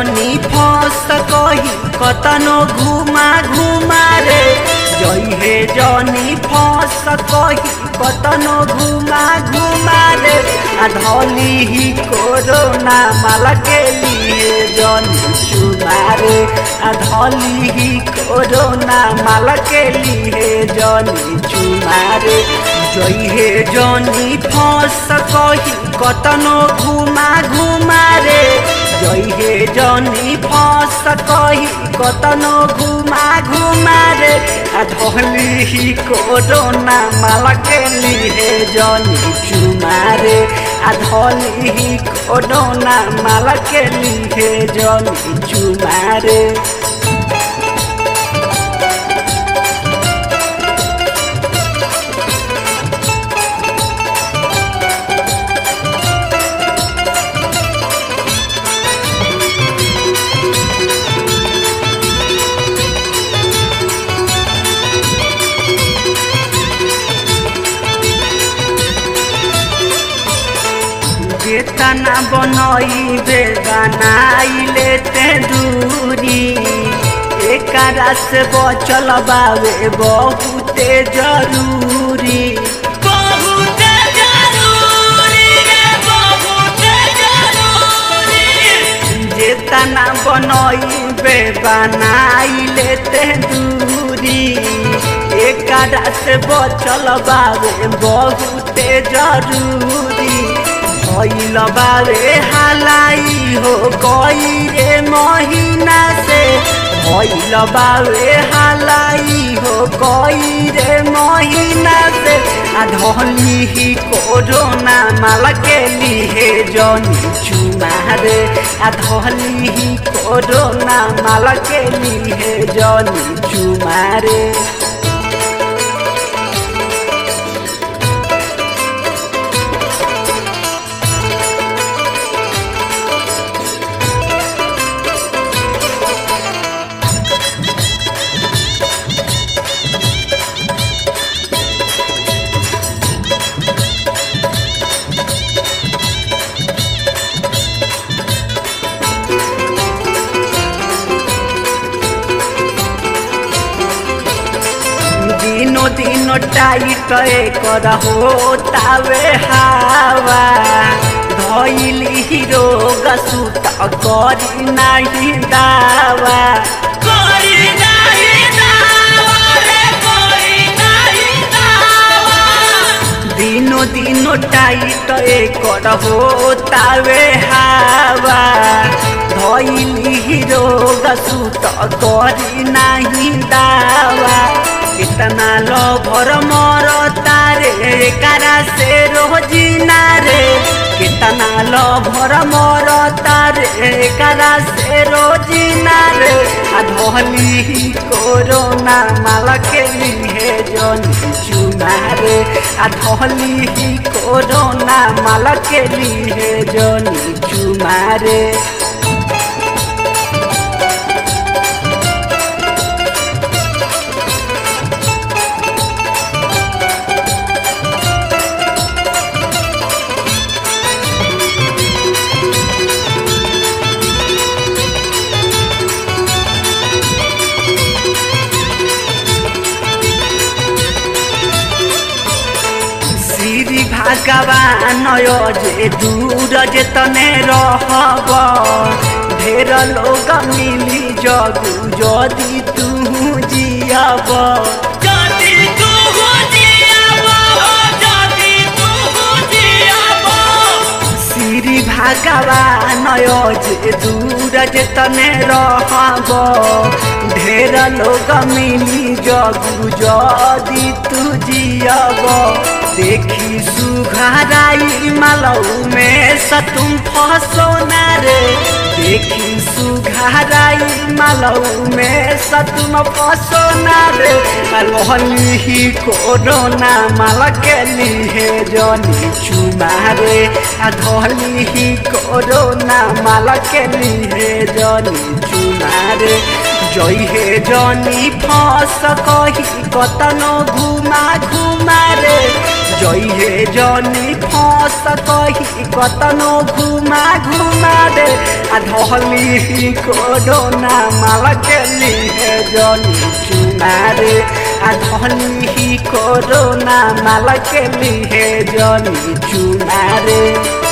जनी फस कही कतनो घुमा घुमा रे जई हे जनी फस कही कतनो घुमा घुमा रे धली ही कोरोना माला के लिए जनी चुमा रे धली ही कोरोना माला के लिए जनी चुमा रे जई हे जनी फस कही कतनो घुमा घुमा रे जई हे जनी फस कही कतनो घुमा घुमा रे धली ही कोरोना माला के लिए जनी चुमा रे धली ही कोरोना माला के लिए जनी चुमा रे। तना बनई बे बनाई लेते दूरी एक से बचल बावे बहुते जरूरी बहुते जरूरी रे बहुते जरूरी जे तना बनई बे बनाई लेते दूरी एक से बचल बावे बहुते जरूरी भइल बारे हालाई हो कई रे महीना से भइल बारे हालाई हो कई रे महीना से धली ही कोरोना माला के लिए जनी चुमा रे धली ही कोरोना माला के लिए जनी चुमा रे। दिनो दिनो टाइट कर होतावे हावा धइली ही रोग सुत करी नाही दावा करी नाही दावा रे करी नाही दावा दिनो दिनो टाइट कर होतावे हावा धइली ही रोग सुत करी नाही दावा कितना लोभर मर तारे कारा से रोजिना रे कितना लोभर मर तारे कारा से रोजिना रे धली कोरोना माला के लिए जनी चुमा रे धली ही कोरोना माला के लिए जनी चुमा रे। भगवान जे दूर जेतने रहब ढेर लोग मिली जगू जदि तू जियब श्री भगवान जे दूर जेतने रहब ढेर लोग मिली जगू जदि तू जियब देखी सुघराई मालऊ में सतुम फसो न रे देखी सुघराई मालऊ में सतुम फसो न रे लहली ही कोरोना माला के लिए जनी चुमा रे धली ही कोरोना माला के लिए जनी चुमा रे जई हे जनी फस कही कतनो घुमा घुमा रे जई हे जनी फस कही कतनो घुमा घुमा रे धोली कोरोना माल के लिए जनी चुनारे धोली कोरोना माल के लिए जनी चुनारे।